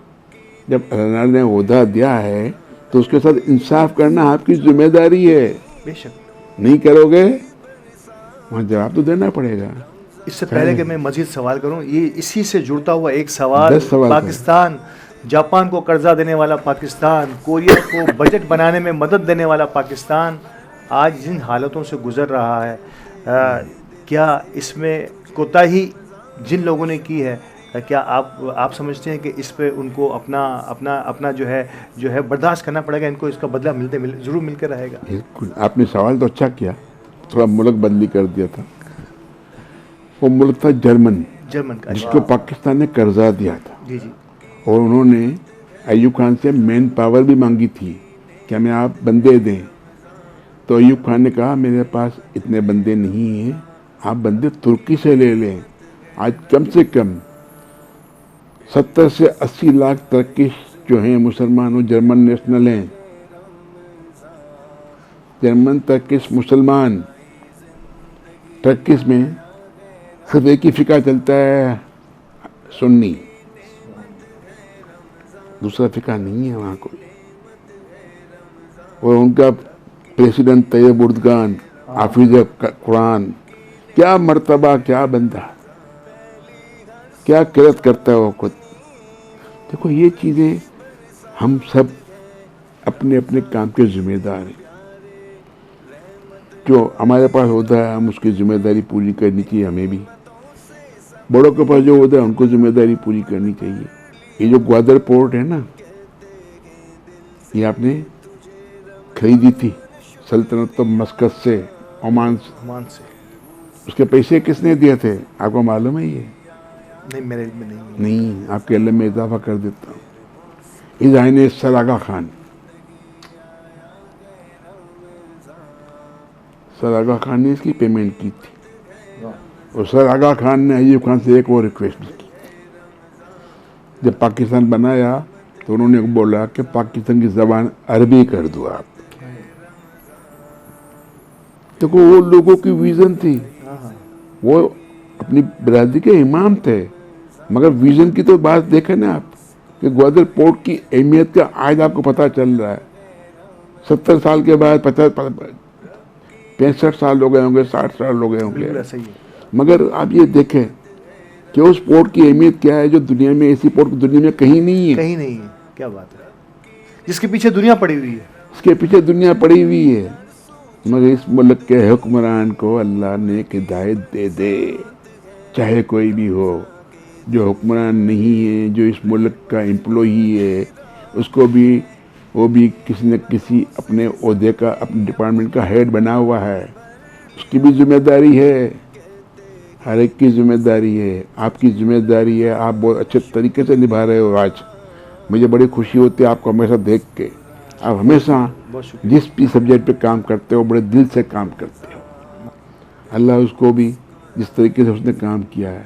जब अल्लाह ने ओहदा दिया है तो उसके साथ इंसाफ करना आपकी जिम्मेदारी है। बेशक। नहीं करोगे वहाँ जवाब तो देना पड़ेगा। इससे पहले कि मैं मजीद सवाल करूं, ये इसी से जुड़ता हुआ एक सवाल। 10 सवाल पाकिस्तान, जापान को कर्जा देने वाला पाकिस्तान, कोरिया को बजट बनाने में मदद देने वाला पाकिस्तान आज जिन हालतों से गुजर रहा है, क्या इसमें कोताही जिन लोगों ने की है, क्या आप समझते हैं कि इस पे उनको अपना जो है बर्दाश्त करना पड़ेगा, इनको इसका बदला ज़रूर मिलकर रहेगा? बिल्कुल, आपने सवाल तो अच्छा किया, थोड़ा मुल्क बदली कर दिया था। वो मुल्क था जर्मन का, जिसको पाकिस्तान ने कर्जा दिया था। जी। और उन्होंने अयूब खान से मैन पावर भी मांगी थी कि हमें आप बंदे दें। तो अयूब खान ने कहा मेरे पास इतने बंदे नहीं हैं, आप बंदे तुर्की से ले लें। आज कम से कम 70 से 80 लाख तुर्किश जो हैं मुसलमान, वो जर्मन नेशनल हैं। जर्मन तुर्किश मुसलमान। तुर्किश में सिर्फ एक ही फिका चलता है, सुन्नी, दूसरा फिका नहीं है वहाँ कोई। और उनका प्रेसिडेंट तैयब उर्दगान, हाफिज कुरान, क्या मर्तबा, क्या बंदा, क्या किरत करता है वो खुद। देखो ये चीज़ें हम सब अपने अपने काम के जिम्मेदार हैं। जो हमारे पास होता है हम उसकी जिम्मेदारी पूरी करनी चाहिए। हमें भी बड़ों के पास जो होता है उनको जिम्मेदारी पूरी करनी चाहिए। ये जो ग्वादर पोर्ट है ना, ये आपने खरीदी थी सल्तनत मस्कत से, ओमान से। उसके पैसे किसने दिए थे आपको मालूम है? ये नहीं, मेरे में नहीं, आपके इल्म में इजाफा कर देता हूँ। इज़ाइन सर आगा खान, सर आगा खान ने इसकी पेमेंट की थी। और सर आगा खान ने अयूब खान से एक और रिक्वेस्ट भी की। जब पाकिस्तान बनाया तो उन्होंने बोला कि पाकिस्तान की ज़बान अरबी कर दो आप। देखो वो लोगों की विज़न थी, वो अपनी बिरादरी के इमाम थे, मगर विज़न की तो बात देखें ना आप कि ग्वादर पोर्ट की अहमियत का आज आपको पता चल रहा है। 70 साल के बाद 65 साल हो गए होंगे, 60 साल हो गए होंगे। मगर आप ये देखें कि उस पोर्ट की अहमियत क्या है, जो दुनिया में ऐसी पोर्ट दुनिया में कहीं नहीं है। कहीं नहीं है, क्या बात है, जिसके पीछे दुनिया पड़ी हुई है। इसके पीछे दुनिया पड़ी हुई है। मगर इस मुल्क के हुक्मरान को अल्लाह ने हिदायत दे दे, चाहे कोई भी हो। जो हुक्मरान नहीं है, जो इस मुल्क का एम्प्लॉई है, उसको भी वो भी किसी न किसी अपने ओहदे का, अपने डिपार्टमेंट का हेड बना हुआ है, उसकी भी जिम्मेदारी है, हर एक की जिम्मेदारी है, आपकी जिम्मेदारी है। आप बहुत अच्छे तरीके से निभा रहे हो आज, मुझे बड़ी खुशी होती है आपको हमेशा देख के। आप हमेशा जिस भी सब्जेक्ट पे काम करते हो बड़े दिल से काम करते हो। अल्लाह उसको भी जिस तरीके से उसने काम किया है,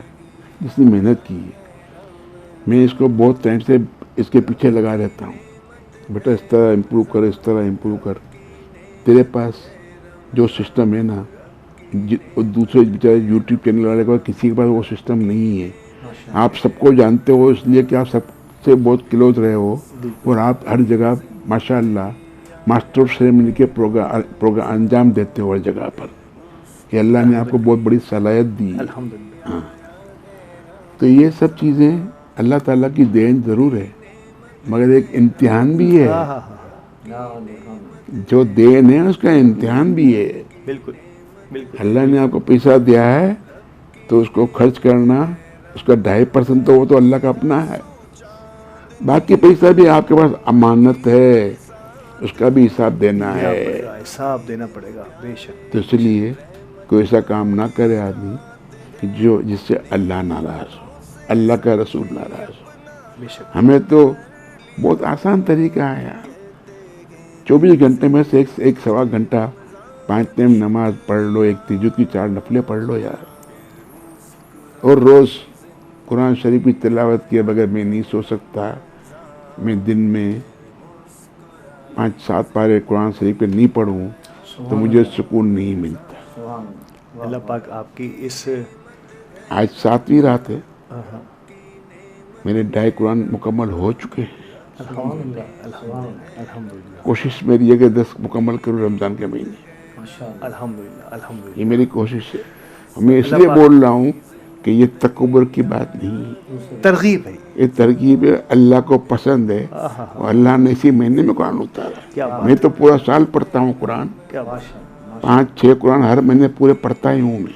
जिसने मेहनत की है, मैं इसको बहुत टाइम से इसके पीछे लगा रहता हूँ, बेटा इस तरह इम्प्रूव कर, इस तरह इम्प्रूव कर। तेरे पास जो सिस्टम है ना, दूसरे बेचारे यूट्यूब चैनल वाले के पास, किसी के पास वो सिस्टम नहीं है। आप सबको जानते हो इसलिए कि आप सबसे बहुत क्लोज रहे हो, और आप हर जगह माशाअल्लाह मास्टर ऑफ सेरेमनी के प्रोग्राम अंजाम देते हो हर जगह पर, कि अल्लाह ने आपको बहुत बड़ी सलाहियत दी। हाँ, तो ये सब चीज़ें अल्लाह ताला की देन ज़रूर है, मगर एक इम्तिहान भी है। जो देन है उसका इम्तिहान भी है। बिल्कुल बिल्कुल। अल्लाह ने आपको पैसा दिया है तो उसको खर्च करना, उसका 2.5% तो वो तो अल्लाह का अपना है, बाकी पैसा भी आपके पास अमानत है, उसका भी हिसाब देना है, हिसाब देना पड़ेगा बेशक। तो इसलिए कोई ऐसा काम ना करे आदमी कि जो जिससे अल्लाह नाराज़ हो, अल्लाह का रसूल नाराज़ हो। बेशक। हमें तो बहुत आसान तरीका है यार, 24 घंटे में से एक सवा घंटा 5 टाइम नमाज पढ़ लो, एक तहज्जुद की 4 नफलें पढ़ लो यार, और रोज़ कुरान शरीफ की तिलावत किए बगैर मैं नहीं सो सकता। मैं दिन में 5-7 पारे कुरान शरीफ पे नहीं पढ़ूँ तो मुझे सुकून नहीं मिलता। अल्लाह पाक आपकी इस, आज 7वीं रात है, मेरे 2.5 कुरान मुकम्मल हो चुके हैं। अल्हम्दुलिल्लाह कोशिश मेरी है कि 10 मुकम्मल करूँ रमज़ान के महीने। अल्हम्दुलिल्लाह अल्हम्दुलिल्लाह। ये मेरी कोशिश है। मैं इसलिए बोल रहा हूँ कि ये तकब्बुर की बात नहीं है, तरगीब है, ये तरकीब है, अल्लाह को पसंद है, और अल्लाह ने इसी महीने में कुरान उतारा। मैं तो पूरा साल पढ़ता हूँ कुरान, क्या बात, 5-6 कुरान हर महीने पूरे पढ़ता ही हूँ मैं,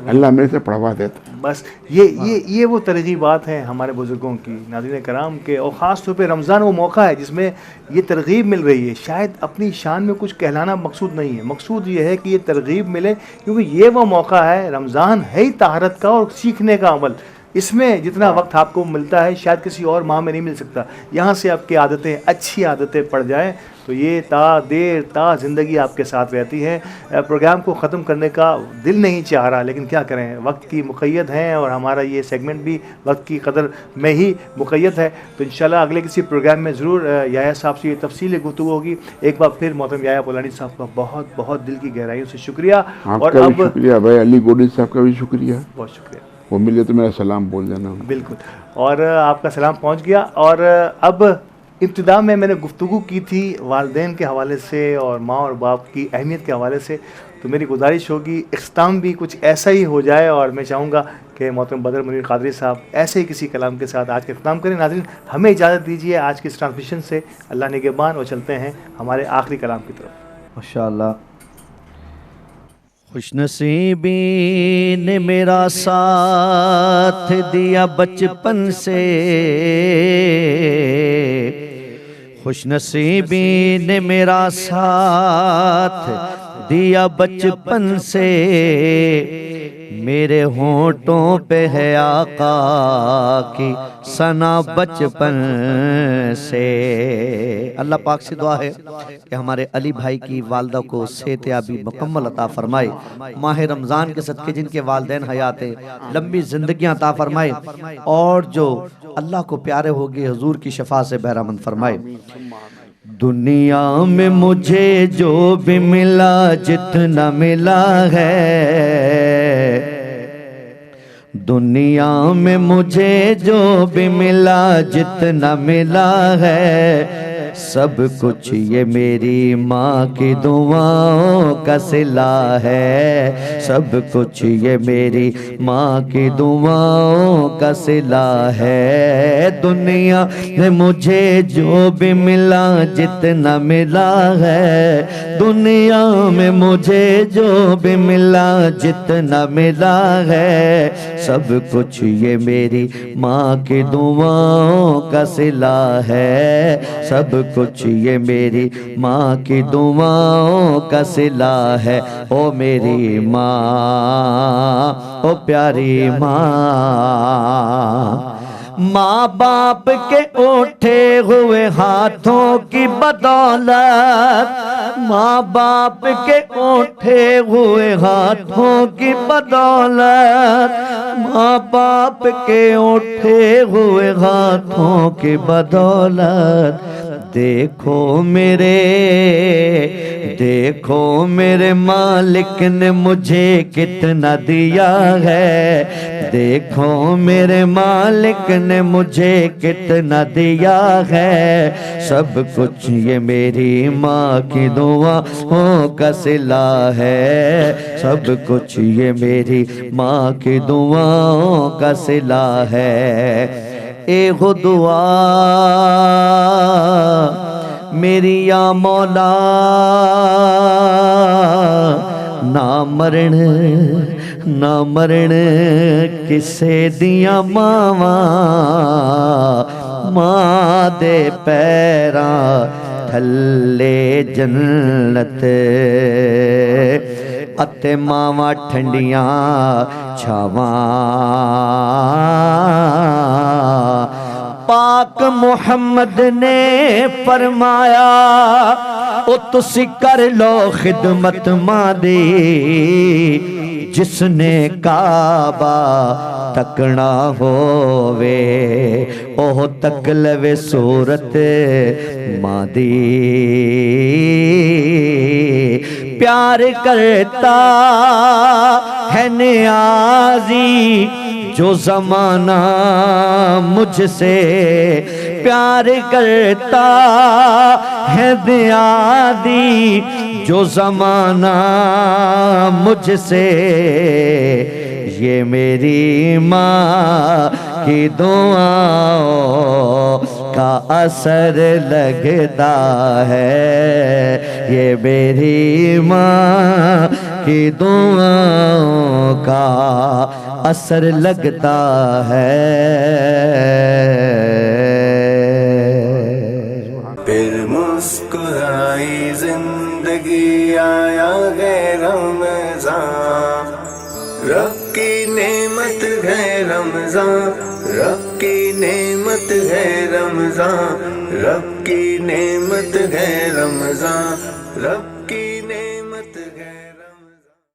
अल्लाह मेरे से पढ़वा देता है। बस ये वो तरगीबात हैं हमारे बुज़ुर्गों की, नाज़रीन कराम के, और ख़ास तौर पे रमज़ान वो मौका है जिसमें ये तरगीब मिल रही है। शायद अपनी शान में कुछ कहलाना मकसूद नहीं है, मकसूद ये है कि ये तरगीब मिले, क्योंकि ये वो मौका है, रमज़ान है ही ताहरत का और सीखने का अमल। इसमें जितना वक्त आपको मिलता है शायद किसी और माह में नहीं मिल सकता। यहाँ से आपकी आदतें, अच्छी आदतें पड़ जाएँ तो ये ता ज़िंदगी आपके साथ रहती है। प्रोग्राम को ख़त्म करने का दिल नहीं चाह रहा, लेकिन क्या करें, वक्त की मुक़य्यद हैं और हमारा ये सेगमेंट भी वक्त की कदर में ही मुक़य्यद है। तो इंशाल्लाह अगले किसी प्रोग्राम में ज़रूर याया साहब से ये तफसीली गुफ्तगू होगी। एक बार फिर मोहतरम याया बोलानी साहब का बहुत बहुत दिल की गहराइयों से शुक्रिया। और अब शुक्रिया भाई, अली गोडी साहब का भी शुक्रिया, बहुत शुक्रिया, वो मिले तो मेरा सलाम बोल देना। बिल्कुल, और आपका सलाम पहुंच गया। और अब इब्तिदा में मैंने गुफ्तगू की थी वालिदैन के हवाले से और माँ और बाप की अहमियत के हवाले से, तो मेरी गुजारिश होगी इख्तिताम भी कुछ ऐसा ही हो जाए, और मैं चाहूँगा कि मोहतरम बदर मुनीर कादरी साहब ऐसे ही किसी कलाम के साथ आज का इख्तिताम करें। नाज़रीन हमें इजाज़त दीजिए आज की इस ट्रांसमिशन से, अल्लाह निगहबान, और चलते हैं हमारे आखिरी कलाम की तरफ। माशाअल्लाह। खुशनसीबी ने मेरा साथ दिया बचपन से, खुशनसीबी ने मेरा साथ दिया बचपन से, मेरे होंठों पे है आका की सना बचपन से। अल्लाह पाक से दुआ है कि हमारे अली भाई की वालदा को सेहतयाबी मुकम्मल अता फरमाए, माह रमज़ान के सदके जिनके वालिदैन हयात लंबी जिंदगियां अता फरमाए, और जो अल्लाह को प्यारे हो गए हुजूर की शफा से बहरामंद फरमाए। दुनिया में मुझे जो भी मिला जितना मिला है, दुनिया में मुझे जो भी मिला जितना मिला है, सब कुछ ये मेरी माँ की दुआओं का सिला है, सब कुछ ये मेरी माँ की दुआओं का सिला है। दुनिया में मुझे जो भी मिला जितना मिला है, दुनिया में मुझे जो भी मिला जितना मिला है, सब कुछ ये मेरी माँ की दुआओं का सिला है, सब कुछ ये मेरी माँ की दुआओं का सिला है। ओ मेरी माँ, ओ प्यारी माँ, माँ बाप के उठे हुए हाथों की बदौलत, माँ बाप के उठे हुए हाथों की बदौलत, माँ बाप के उठे हुए हाथों की बदौलत, देखो मेरे मालिक ने मुझे कितना दिया है। देखो मेरे मालिक ने मुझे कितना दिया है। सब कुछ ये मेरी माँ की दुआओं का सिला है। सब कुछ ये मेरी माँ की दुआओं का सिला है। एहो दुआ मेरी या मौला, ना मरण किसे दिया मावा, मां दे पैरां थल्ले जन्नत अते मावा ठंडियां छावां। पाक मुहम्मद ने फरमाया ओ तुसी कर लो खिदमत मां दी, जिसने काबा तकना होवे ओह तक लवे सूरत मां दी। प्यार करता है नियाज़ी जो ज़माना मुझसे, प्यार करता है नियाज़ी जो ज़माना मुझसे। ये मेरी माँ की दुआओं का असर लगता है। ये मेरी माँ की दुआओं का असर लगता है। फिर मुस्कुराई जिंदगी आया है रमज़ान, रब की नेमत है रमज़ान, रब की नेमत है रमज़ान, रब की नेमत है रमज़ान, रब